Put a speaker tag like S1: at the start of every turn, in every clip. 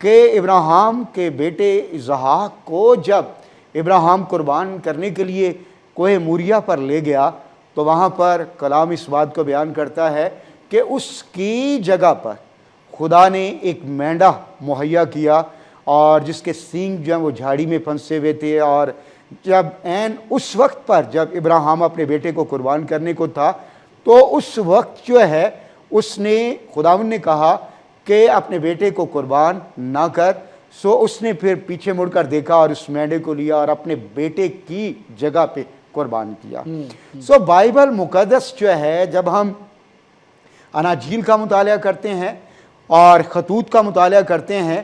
S1: کہ ابراہیم کے بیٹے اسحاق کو جب ابراہیم قربان کرنے کے لیے کوہ موریہ پر لے گیا تو وہاں پر کلام اس بات کو بیان کرتا ہے کہ اس کی جگہ پر خدا نے ایک مینڈا مہیا کیا اور جس کے سینگ جو ہیں وہ جھاڑی میں پھنسے ہوئے تھے، اور جب عین اس وقت پر جب ابراہیم اپنے بیٹے کو قربان کرنے کو تھا تو اس وقت جو ہے اس نے خداوند نے کہا کہ اپنے بیٹے کو قربان نہ کر. سو اس نے پھر پیچھے مڑ کر دیکھا اور اس مینڈے کو لیا اور اپنے بیٹے کی جگہ پہ قربان کیا. سو بائبل مقدس جو ہے جب ہم اناجیل کا مطالعہ کرتے ہیں اور خطوط کا مطالعہ کرتے ہیں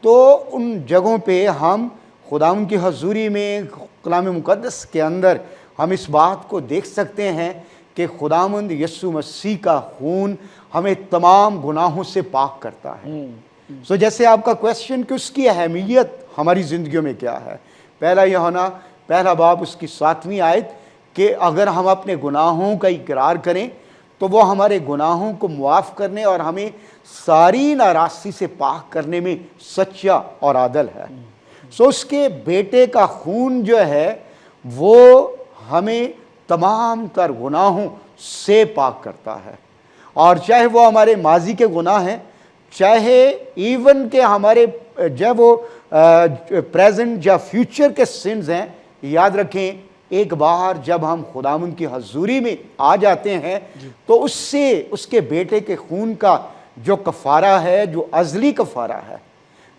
S1: تو ان جگہوں پہ ہم خداوند کی حضوری میں کلام مقدس کے اندر ہم اس بات کو دیکھ سکتے ہیں کہ خداوند یسوع مسیح کا خون ہمیں تمام گناہوں سے پاک کرتا ہے. سو جیسے آپ کا کویسچن کہ اس کی اہمیت ہماری زندگیوں میں کیا ہے، پہلا یوحنا پہلا باب اس کی 7ویں آیت کہ اگر ہم اپنے گناہوں کا اقرار کریں تو وہ ہمارے گناہوں کو معاف کرنے اور ہمیں ساری ناراستی سے پاک کرنے میں سچا اور عادل ہے. سو اس کے بیٹے کا خون جو ہے وہ ہمیں تمام تر گناہوں سے پاک کرتا ہے، اور چاہے وہ ہمارے ماضی کے گناہ ہیں، چاہے ایون کہ ہمارے جب وہ پریزنٹ یا فیوچر کے سنز ہیں. یاد رکھیں ایک بار جب ہم خداوند کی حضوری میں آ جاتے ہیں تو اس سے اس کے بیٹے کے خون کا جو کفارہ ہے، جو ازلی کفارہ ہے،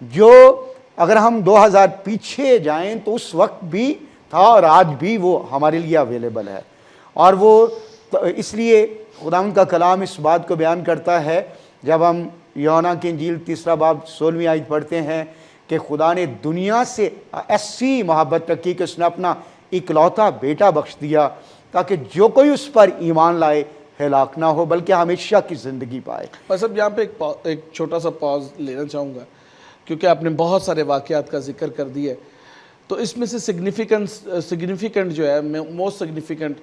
S1: جو اگر ہم 2000 پیچھے جائیں تو اس وقت بھی تھا اور آج بھی وہ ہمارے لیے اویلیبل ہے. اور وہ اس لیے خداوند کا کلام اس بات کو بیان کرتا ہے جب ہم یوحنا کی انجیل 3 باب 16ویں آیت پڑھتے ہیں کہ خدا نے دنیا سے ایسی محبت رکھی کہ اس نے اپنا اکلوتا بیٹا بخش دیا تاکہ جو کوئی اس پر ایمان لائے ہلاک نہ ہو بلکہ ہمیشہ کی زندگی پائے.
S2: بس اب یہاں پہ ایک چھوٹا سا پاز لینا چاہوں گا کیونکہ آپ نے بہت سارے واقعات کا ذکر کر دیا ہے. تو اس میں سے سگنیفیکنٹ جو ہے موسٹ سگنیفیکنٹ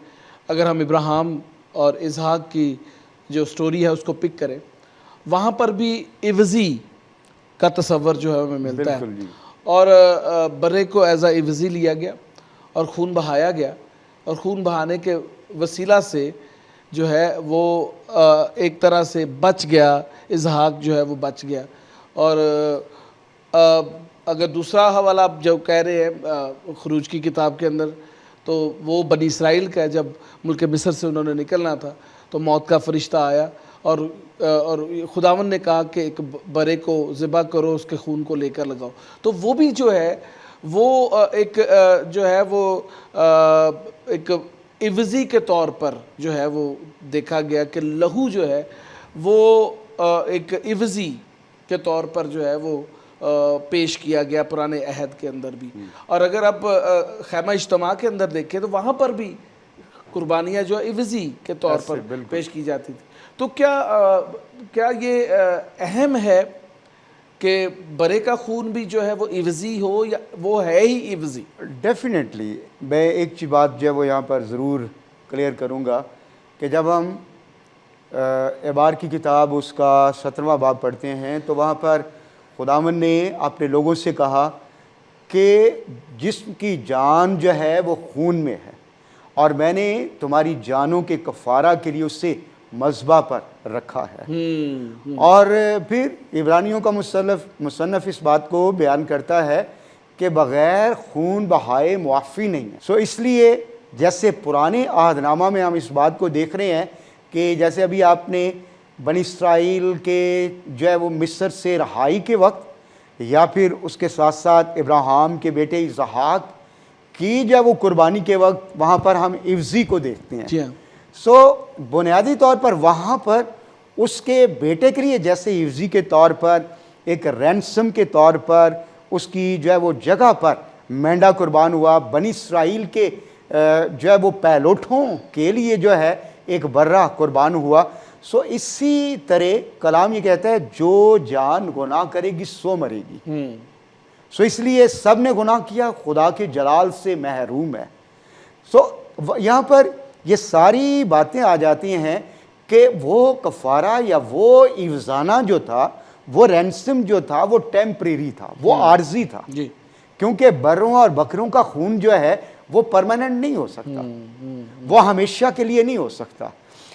S2: اگر ہم ابراہیم اور اسحاق کی جو سٹوری ہے اس کو پک کریں، وہاں پر بھی عوضی کا تصور جو ہے ہمیں ملتا ہے، اور برے کو ایز اے عوضی لیا گیا اور خون بہایا گیا، اور خون بہانے کے وسیلہ سے جو ہے وہ ایک طرح سے بچ گیا، اسحاق جو ہے وہ بچ گیا. اور اگر دوسرا حوالہ آپ جو کہہ رہے ہیں خروج کی کتاب کے اندر تو وہ بنی اسرائیل کا ہے، جب ملک مصر سے انہوں نے نکلنا تھا تو موت کا فرشتہ آیا اور خداوند نے کہا کہ ایک برے کو ذبح کرو، اس کے خون کو لے کر لگاؤ. تو وہ بھی جو ہے وہ ایک جو ہے وہ ایک عوضی کے طور پر جو ہے وہ دیکھا گیا کہ لہو جو ہے وہ ایک عوضی کے طور پر جو ہے وہ پیش کیا گیا پرانے عہد کے اندر بھی. اور اگر آپ خیمہ اجتماع کے اندر دیکھیں تو وہاں پر بھی قربانیاں جو عوضی کے طور پر پیش کی جاتی تھی. تو کیا یہ اہم ہے کہ برے کا خون بھی جو ہے وہ عوضی ہو یا وہ ہے ہی عوضی؟
S1: ڈیفینیٹلی میں ایک چیز بات جو ہے وہ یہاں پر ضرور کلیئر کروں گا کہ جب ہم اعبار کی کتاب اس کا 17واں باب پڑھتے ہیں تو وہاں پر خداوند نے اپنے لوگوں سے کہا کہ جسم کی جان جو ہے وہ خون میں ہے اور میں نے تمہاری جانوں کے کفارہ کے لیے اسے مذبح پر رکھا ہے. اور پھر عبرانیوں کا مصنف اس بات کو بیان کرتا ہے کہ بغیر خون بہائے معافی نہیں ہے. سو اس لیے جیسے پرانے عہد نامہ میں ہم اس بات کو دیکھ رہے ہیں کہ جیسے ابھی آپ نے بنی اسرائیل کے جو ہے وہ مصر سے رہائی کے وقت یا پھر اس کے ساتھ ساتھ ابراہیم کے بیٹے اسحاق کی جو ہے وہ قربانی کے وقت وہاں پر ہم عوضی کو دیکھتے ہیں. سو بنیادی طور پر وہاں پر اس کے بیٹے کے لیے جیسے عوضی کے طور پر ایک رینسم کے طور پر اس کی جو ہے وہ جگہ پر مینڈا قربان ہوا، بنی اسرائیل کے جو ہے وہ پہلوٹوں کے لیے جو ہے ایک برہ قربان ہوا. سو اسی طرح کلام یہ کہتا ہے جو جان گناہ کرے گی سو مرے گی. سو اس لیے سب نے گناہ کیا، خدا کے جلال سے محروم ہے. سو یہاں پر یہ ساری باتیں آ جاتی ہیں کہ وہ کفارہ یا وہ عوضانہ جو تھا وہ رینسم جو تھا وہ ٹیمپریری تھا, وہ عارضی تھا,
S2: جی
S1: کیونکہ بروں اور بکروں کا خون جو ہے وہ پرماننٹ نہیں ہو سکتا, وہ ہمیشہ کے لیے نہیں ہو سکتا.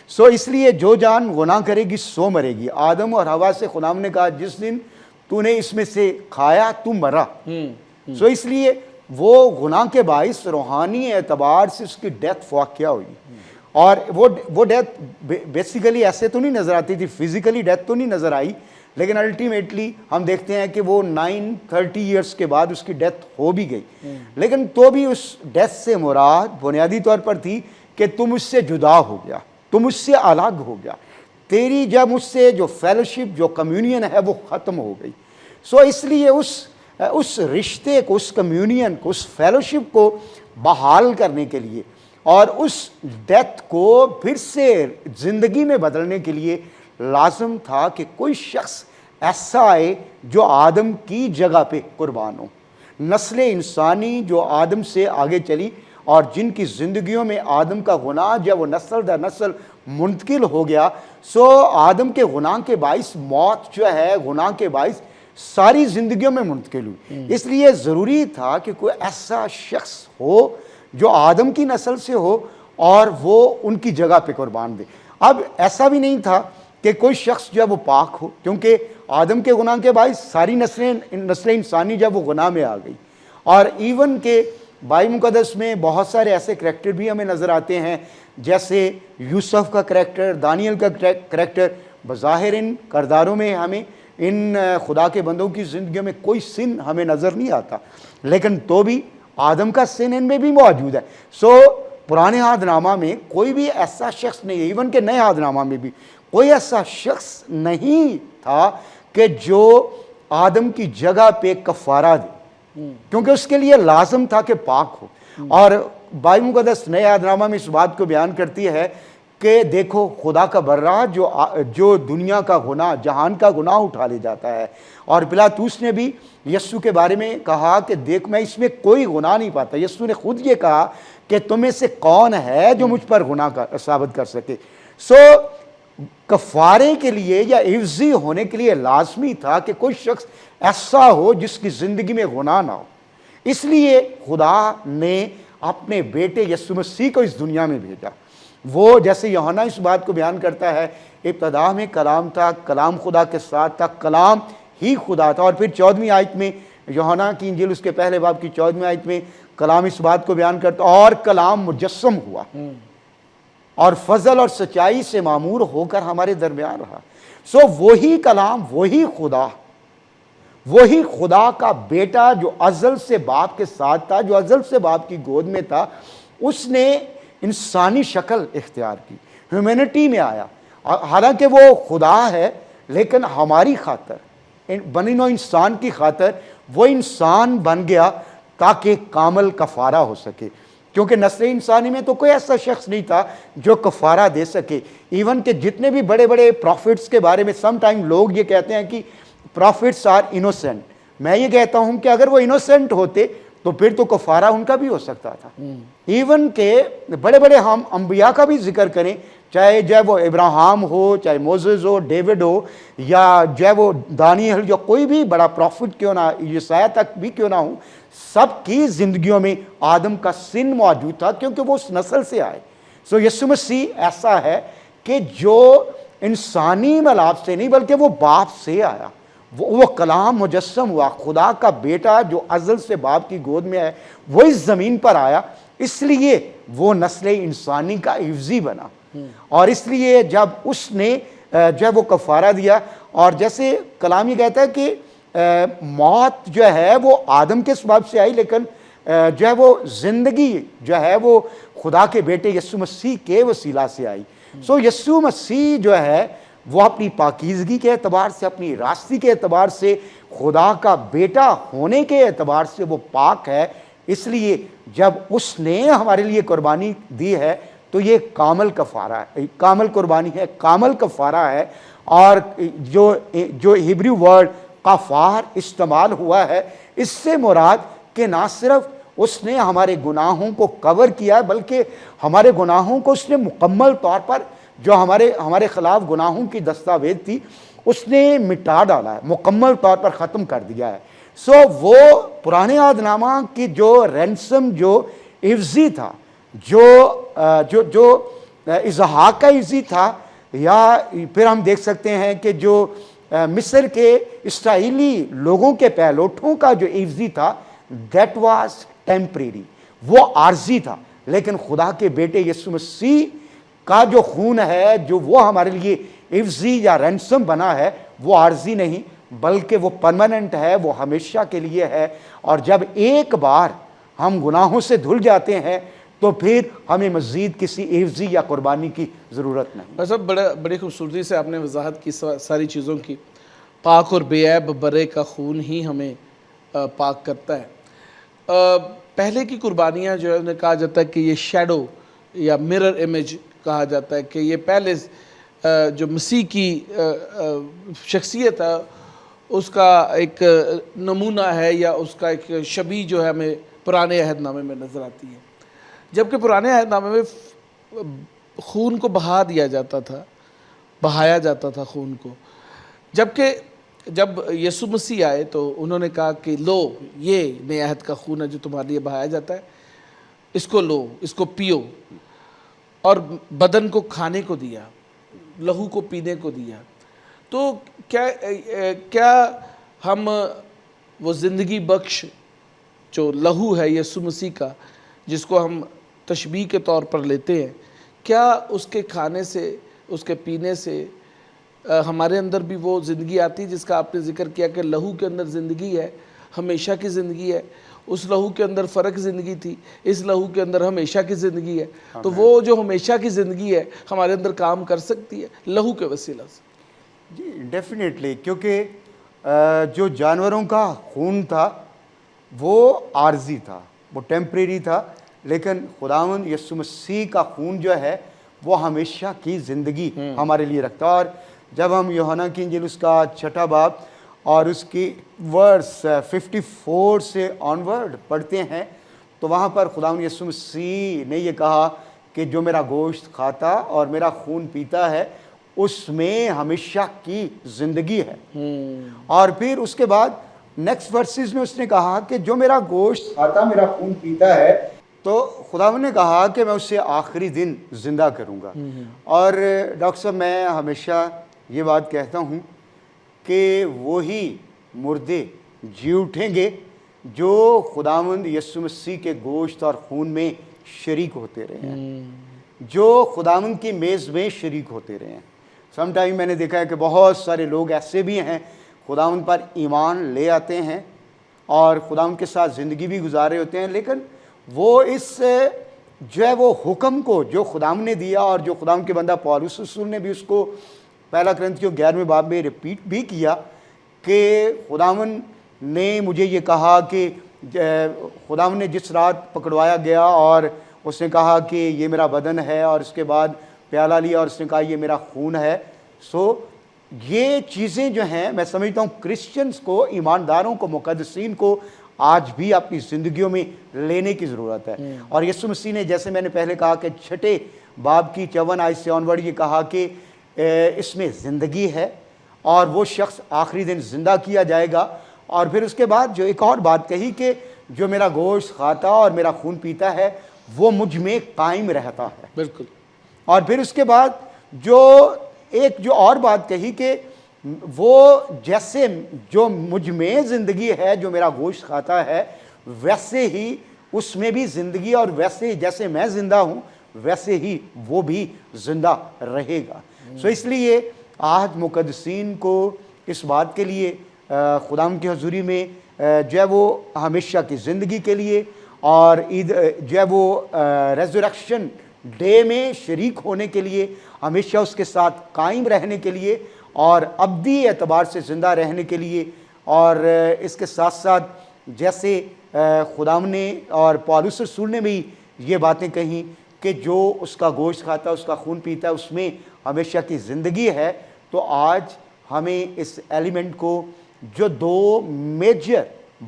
S1: سو اس لیے جو جان گناہ کرے گی سو مرے گی. آدم اور حوا سے خدا نے کہا جس دن تو نے اس میں سے کھایا تو مرا. سو اس لیے وہ گناہ کے باعث روحانی اعتبار سے اس کی ڈیتھ واقع ہوئی, اور وہ ڈیتھ بیسیکلی ایسے تو نہیں نظر آتی تھی, فزیکلی ڈیتھ تو نہیں نظر آئی, لیکن الٹیمیٹلی ہم دیکھتے ہیں کہ وہ 930 ایئرس کے بعد اس کی ڈیتھ ہو بھی گئی. لیکن تو بھی اس ڈیتھ سے مراد بنیادی طور پر تھی کہ تم اس سے جدا ہو گیا, تم اس سے الگ ہو گیا, تیری جب اس سے جو فیلوشپ جو کمیونین ہے وہ ختم ہو گئی. سو اس لیے اس رشتے کو, اس کمیونین کو, اس فیلوشپ کو بحال کرنے کے لیے اور اس ڈیتھ کو پھر سے زندگی میں بدلنے کے لیے لازم تھا کہ کوئی شخص ایسا آئے جو آدم کی جگہ پہ قربان ہو. نسل انسانی جو آدم سے آگے چلی اور جن کی زندگیوں میں آدم کا گناہ جب وہ نسل در نسل منتقل ہو گیا, سو آدم کے گناہ کے باعث موت جو ہے گناہ کے باعث ساری زندگیوں میں منتقل ہوئی. اس لیے ضروری تھا کہ کوئی ایسا شخص ہو جو آدم کی نسل سے ہو اور وہ ان کی جگہ پہ قربان دے. اب ایسا بھی نہیں تھا کہ کوئی شخص جو ہے وہ پاک ہو, کیونکہ آدم کے گناہ کے باعث ساری نسل انسانی جب وہ گناہ میں آ گئی. اور ایون کہ بائبل مقدس میں بہت سارے ایسے کریکٹر بھی ہمیں نظر آتے ہیں, جیسے یوسف کا کریکٹر, دانیل کا کریکٹر. بظاہر ان کرداروں میں ہمیں ان خدا کے بندوں کی زندگیوں میں کوئی سن ہمیں نظر نہیں آتا, لیکن تو بھی آدم کا سن ان میں بھی موجود ہے. سو پرانے عہد نامہ میں کوئی بھی ایسا شخص نہیں ہے, ایون کہ نئے عہد نامہ میں بھی کوئی ایسا شخص نہیں تھا کہ جو آدم کی جگہ پہ کفارہ دے, کیونکہ اس کے لیے لازم تھا کہ پاک ہو. اور بائبل مقدس نئے عہد نامہ میں اس بات کو بیان کرتی ہے کہ دیکھو خدا کا برہ جو دنیا کا گناہ, جہان کا گناہ اٹھا لے جاتا ہے. اور پلاطوس نے بھی یسوع کے بارے میں کہا کہ دیکھ میں اس میں کوئی گناہ نہیں پاتا. یسوع نے خود یہ کہا کہ تم میں سے کون ہے جو مجھ پر گناہ ثابت کر سکے. سو کفارے کے لیے یا عوضی ہونے کے لیے لازمی تھا کہ کوئی شخص ایسا ہو جس کی زندگی میں گناہ نہ ہو. اس لیے خدا نے اپنے بیٹے یسوع مسیح کو اس دنیا میں بھیجا. وہ جیسے یوحنا اس بات کو بیان کرتا ہے, ابتدا میں کلام تھا, کلام خدا کے ساتھ تھا, کلام ہی خدا تھا. اور پھر 14ویں آیت میں, یوحنا کی انجیل اس کے پہلے باب کی 14ویں آیت میں کلام اس بات کو بیان کرتا, اور کلام مجسم ہوا اور فضل اور سچائی سے معمور ہو کر ہمارے درمیان رہا. سو وہی کلام, وہی خدا کا بیٹا جو ازل سے باپ کے ساتھ تھا, جو ازل سے باپ کی گود میں تھا, اس نے انسانی شکل اختیار کی, ہیومینٹی میں آیا. حالانکہ وہ خدا ہے, لیکن ہماری خاطر, بنی نوع انسان کی خاطر وہ انسان بن گیا تاکہ کامل کفارہ ہو سکے. کیونکہ نسل انسانی میں تو کوئی ایسا شخص نہیں تھا جو کفارہ دے سکے. ایون کہ جتنے بھی بڑے بڑے پروفٹس کے بارے میں سم ٹائم لوگ یہ کہتے ہیں کہ پروفٹس آر انوسینٹ. میں یہ کہتا ہوں کہ اگر وہ انوسینٹ ہوتے تو پھر تو کفارہ ان کا بھی ہو سکتا تھا. ایون کہ بڑے بڑے ہم انبیاء کا بھی ذکر کریں, چاہے وہ ابراہیم ہو, چاہے موسیس ہو, ڈیوڈ ہو, یا جو وہ دانیل, یا کوئی بھی بڑا پروفٹ کیوں نہ, یسایہ تک بھی کیوں نہ ہوں, سب کی زندگیوں میں آدم کا سن موجود تھا, کیونکہ وہ اس نسل سے آئے. سو یسوع مسیح ایسا ہے کہ جو انسانی ملاپ سے نہیں بلکہ وہ باپ سے آیا, وہ کلام مجسم ہوا, خدا کا بیٹا جو ازل سے باپ کی گود میں ہے, وہ اس زمین پر آیا. اس لیے وہ نسل انسانی کا عوضی بنا. اور اس لیے جب اس نے جب وہ کفارہ دیا, اور جیسے کلام یہ کہتا ہے کہ موت جو ہے وہ آدم کے سبب سے آئی, لیکن جو ہے وہ زندگی جو ہے وہ خدا کے بیٹے یسوع مسیح کے وسیلہ سے آئی. سو یسوع مسیح جو ہے وہ اپنی پاکیزگی کے اعتبار سے, اپنی راستی کے اعتبار سے, خدا کا بیٹا ہونے کے اعتبار سے وہ پاک ہے. اس لیے جب اس نے ہمارے لیے قربانی دی ہے تو یہ کامل کفارہ ہے, کامل قربانی ہے, کامل کفارہ ہے. اور جو ہیبریو ورڈ کفار استعمال ہوا ہے, اس سے مراد کہ نہ صرف اس نے ہمارے گناہوں کو کور کیا ہے, بلکہ ہمارے گناہوں کو اس نے مکمل طور پر, جو ہمارے خلاف گناہوں کی دستاویز تھی, اس نے مٹا ڈالا ہے, مکمل طور پر ختم کر دیا ہے. سو وہ پرانے عہد نامہ کی جو رینسم جو عوضی تھا, جو اضحاق کا عوضی تھا, یا پھر ہم دیکھ سکتے ہیں کہ جو مصر کے اسرائیلی لوگوں کے پہلوٹوں کا جو عوضی تھا, دیٹ واز ٹیمپریری, وہ عارضی تھا. لیکن خدا کے بیٹے یسوع مسیح کا جو خون ہے, جو وہ ہمارے لیے عوضی یا رینسم بنا ہے, وہ عارضی نہیں بلکہ وہ پرماننٹ ہے, وہ ہمیشہ کے لیے ہے. اور جب ایک بار ہم گناہوں سے دھل جاتے ہیں تو پھر ہمیں مزید کسی عوضی یا قربانی کی ضرورت نہیں.
S2: سب بڑی خوبصورتی سے آپ نے وضاحت کی ساری چیزوں کی. پاک اور بے عیب برے کا خون ہی ہمیں پاک کرتا ہے. پہلے کی قربانیاں جو ہے کہا جاتا ہے کہ یہ شیڈو یا مرر امیج کہا جاتا ہے, کہ یہ پہلے جو مسیح کی شخصیت ہے اس کا ایک نمونہ ہے, یا اس کا ایک شبیہ جو ہے ہمیں پرانے عہد نامے میں نظر آتی ہے. جبکہ پرانے عہد نامے میں خون کو بہا دیا جاتا تھا, بہایا جاتا تھا خون کو. جبکہ جب یسوع مسیح آئے تو انہوں نے کہا کہ لو, یہ نئے عہد کا خون ہے جو تمہارے لیے بہایا جاتا ہے, اس کو لو, اس کو پیو. اور بدن کو کھانے کو دیا, لہو کو پینے کو دیا. تو کیا ہم وہ زندگی بخش جو لہو ہے یسوع مسیح کا, جس کو ہم تشبیہ کے طور پر لیتے ہیں, کیا اس کے کھانے سے, اس کے پینے سے ہمارے اندر بھی وہ زندگی آتی ہے جس کا آپ نے ذکر کیا کہ لہو کے اندر زندگی ہے, ہمیشہ کی زندگی ہے. اس لہو کے اندر فرق زندگی تھی, اس لہو کے اندر ہمیشہ کی زندگی ہے. تو وہ جو ہمیشہ کی زندگی ہے ہمارے اندر کام کر سکتی ہے لہو کے وسیلہ سے.
S1: جی ڈیفینیٹلی, کیونکہ جو جانوروں کا خون تھا وہ عارضی تھا, وہ ٹیمپریری تھا, لیکن خداوند یسوع مسیح کا خون جو ہے وہ ہمیشہ کی زندگی ہمارے لیے رکھتا. اور جب ہم یوحنا کی انجیل اس کا 6 باب اور اس کی ورس 54 سے آنورڈ پڑھتے ہیں تو وہاں پر خداوند یسوع مسیح نے یہ کہا کہ جو میرا گوشت کھاتا اور میرا خون پیتا ہے اس میں ہمیشہ کی زندگی ہے. اور پھر اس کے بعد نیکسٹ ورسز میں اس نے کہا کہ جو میرا گوشت کھاتا میرا خون پیتا ہے تو خداوند نے کہا کہ میں اسے آخری دن زندہ کروں گا. اور ڈاکٹر صاحب میں ہمیشہ یہ بات کہتا ہوں کہ وہی مردے جی اٹھیں گے جو خداوند یسوع مسیح کے گوشت اور خون میں شریک ہوتے رہے ہیں, جو خداوند کی میز میں شریک ہوتے رہے ہیں. سم ٹائم میں نے دیکھا ہے کہ بہت سارے لوگ ایسے بھی ہیں خداوند پر ایمان لے آتے ہیں اور خداوند کے ساتھ زندگی بھی گزارے ہوتے ہیں, لیکن وہ اس جو ہے وہ حکم کو جو خداوند نے دیا اور جو خداوند کے بندہ پولس رسول نے بھی اس کو 1 کرنتھیوں 11 باب میں ریپیٹ بھی کیا کہ خداوند نے مجھے یہ کہا کہ خداوند نے جس رات پکڑوایا گیا اور اس نے کہا کہ یہ میرا بدن ہے, اور اس کے بعد پیالہ لیا اور اس نے کہا یہ میرا خون ہے. سو یہ چیزیں جو ہیں میں سمجھتا ہوں کرسچنز کو, ایمانداروں کو, مقدسین کو آج بھی اپنی زندگیوں میں لینے کی ضرورت ہے. اور یسوع مسیح نے جیسے میں نے پہلے کہا کہ 6 باب کی 54 آیت سے آنورڈ یہ کہا کہ اس میں زندگی ہے اور وہ شخص آخری دن زندہ کیا جائے گا. اور پھر اس کے بعد جو ایک اور بات کہی کہ جو میرا گوشت کھاتا اور میرا خون پیتا ہے وہ مجھ میں قائم رہتا ہے.
S2: بالکل.
S1: اور پھر اس کے بعد جو اور بات کہی کہ وہ جیسے جو مجھ میں زندگی ہے جو میرا گوشت کھاتا ہے ویسے ہی اس میں بھی زندگی, اور ویسے ہی جیسے میں زندہ ہوں ویسے ہی وہ بھی زندہ رہے گا. سو اس لیے آج مقدسین کو اس بات کے لیے خداوند کی حضوری میں جو ہے وہ ہمیشہ کی زندگی کے لیے اور عید جو ہے وہ ریزریکشن ڈے میں شریک ہونے کے لیے, ہمیشہ اس کے ساتھ قائم رہنے کے لیے اور ابدی اعتبار سے زندہ رہنے کے لیے. اور اس کے ساتھ ساتھ جیسے خداوند نے اور پولس رسول نے بھی یہ باتیں کہیں کہ جو اس کا گوشت کھاتا ہے اس کا خون پیتا ہے اس میں ہمیشہ کی زندگی ہے, تو آج ہمیں اس ایلیمنٹ کو جو 2 میجر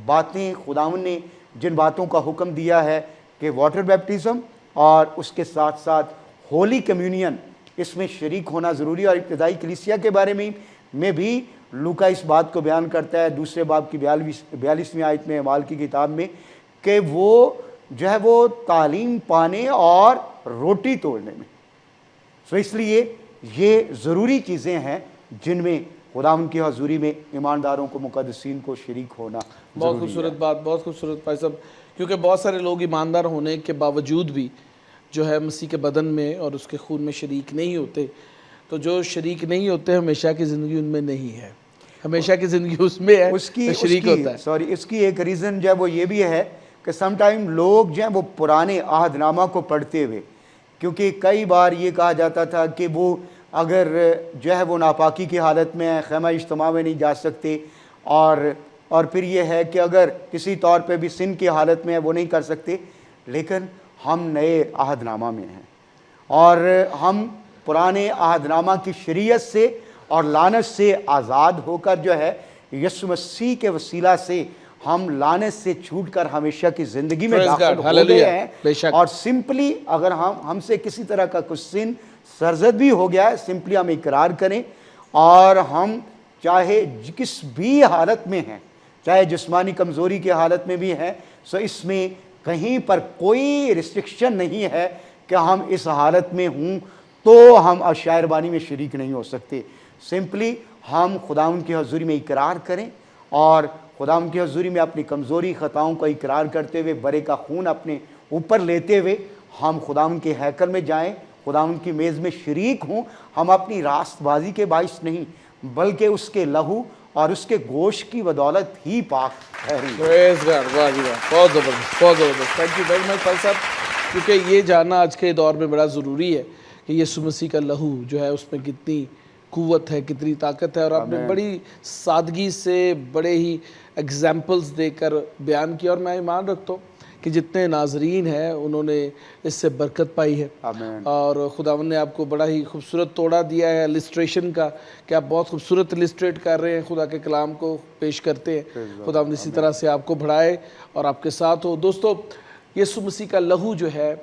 S1: باتیں خداوند نے جن باتوں کا حکم دیا ہے کہ واٹر بیپٹزم اور اس کے ساتھ ساتھ ہولی کمیونین, اس میں شریک ہونا ضروری. اور ابتدائی کلیسیا کے بارے میں میں بھی لوکا اس بات کو بیان کرتا ہے دوسرے باب کی 42ویں آیت میں اعمال کی کتاب میں کہ وہ جو ہے وہ تعلیم پانے اور روٹی توڑنے میں. سو اس لیے یہ ضروری چیزیں ہیں جن میں خداوند کی حضوری میں ایمانداروں کو مقدسین کو شریک ہونا
S2: بہت خوبصورت بات, بہت خوبصورت بھائی صاحب, کیونکہ بہت سارے لوگ ایماندار ہونے کے باوجود بھی جو ہے مسیح کے بدن میں اور اس کے خون میں شریک نہیں ہوتے. تو جو شریک نہیں ہوتے ہمیشہ کی زندگی ان میں نہیں ہے, ہمیشہ کی زندگی اس میں ہے جو شریک ہوتا ہے.
S1: اس کی ایک ریزن جو ہے وہ یہ بھی ہے کہ سم ٹائم لوگ جو ہیں وہ پرانے عہد نامہ کو پڑھتے ہوئے, کیونکہ کئی بار یہ کہا جاتا تھا کہ وہ اگر جو ہے وہ ناپاکی کی حالت میں خیمہ اجتماع میں نہیں جا سکتے, اور پھر یہ ہے کہ اگر کسی طور پہ بھی سن کی حالت میں ہے وہ نہیں کر سکتے. لیکن ہم نئے عہد نامہ میں ہیں اور ہم پرانے عہد نامہ کی شریعت سے اور لعنت سے آزاد ہو کر جو ہے یسوع مسیح کے وسیلہ سے ہم لعنت سے چھوٹ کر ہمیشہ کی زندگی میں داخل ہو گئے ہیں. اور سمپلی اگر ہم سے کسی طرح کا کچھ سن سرزد بھی ہو گیا ہے, سمپلی ہم اقرار کریں, اور ہم چاہے کس بھی حالت میں ہیں, چاہے جسمانی کمزوری کی حالت میں بھی ہیں, سو اس میں کہیں پر کوئی ریسٹرکشن نہیں ہے کہ ہم اس حالت میں ہوں تو ہم شاعر بانی میں شریک نہیں ہو سکتے. سمپلی ہم خداوند کی حضوری میں اقرار کریں اور خداوند کی حضوری میں اپنی کمزوری خطاؤں کو اقرار کرتے ہوئے برے کا خون اپنے اوپر لیتے ہوئے ہم خداوند کے ہیکل میں جائیں, خداوند کی میز میں شریک ہوں. ہم اپنی راست بازی کے باعث نہیں بلکہ اس کے لہو اور اس کے گوشت کی بدولت ہی پاک ٹھہریں.
S2: پریز گاڈ, واہ جی واہ, بہت زبردست, بہت زبردست. تھینک یو ویری مچ بھائی صاحب, کیونکہ یہ جاننا آج کے دور میں بڑا ضروری ہے کہ یسوع مسیح کا لہو جو ہے اس میں کتنی قوت ہے, کتنی طاقت ہے. اور آپ نے بڑی سادگی سے بڑے ہی ایگزامپلز دے کر بیان کیا, اور میں ایمان رکھتا ہوں کہ جتنے ناظرین ہیں انہوں نے اس سے برکت پائی ہے. اور خداوند نے آپ کو بڑا ہی خوبصورت توڑا دیا ہے السٹریشن کا, کہ آپ بہت خوبصورت السٹریٹ کر رہے ہیں, خدا کے کلام کو پیش کرتے ہیں. خداوند اسی طرح سے آپ کو بڑھائے اور آپ کے ساتھ ہو. دوستو, یسوع مسیح کا لہو جو ہے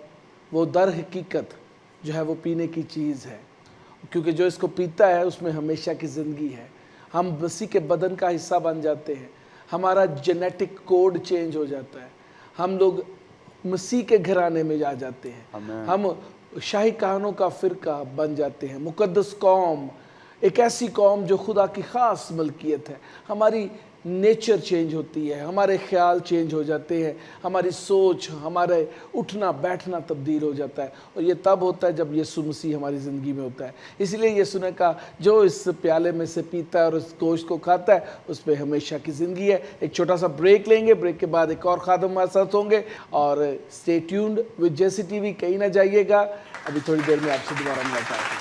S2: وہ در حقیقت جو ہے وہ پینے کی چیز ہے, کیونکہ جو اس کو پیتا ہے اس میں ہمیشہ کی زندگی ہے. ہم مسیح کے بدن کا حصہ بن جاتے ہیں, ہمارا جینیٹک کوڈ چینج ہو جاتا ہے, ہم لوگ مسیح کے گھرانے میں جا جاتے ہیں, ہم شاہی کہانوں کا فرقہ بن جاتے ہیں, مقدس قوم, ایک ایسی قوم جو خدا کی خاص ملکیت ہے. ہماری نیچر چینج ہوتی ہے, ہمارے خیال چینج ہو جاتے ہیں, ہماری سوچ, ہمارے اٹھنا بیٹھنا تبدیل ہو جاتا ہے. اور یہ تب ہوتا ہے جب یسوع مسیح ہماری زندگی میں ہوتا ہے. اس لیے یسوع نے کہا جو اس پیالے میں سے پیتا ہے اور اس گوشت کو کھاتا ہے اس پہ ہمیشہ کی زندگی ہے. ایک چھوٹا سا بریک لیں گے, بریک کے بعد ایک اور خادم ہمارے ساتھ ہوں گے. اور اسٹے ٹیونڈ وتھ جیسی ٹی وی, کہیں نہ جائیے گا, ابھی تھوڑی دیر میں آپ سے دوبارہ ملاقات ہوگی.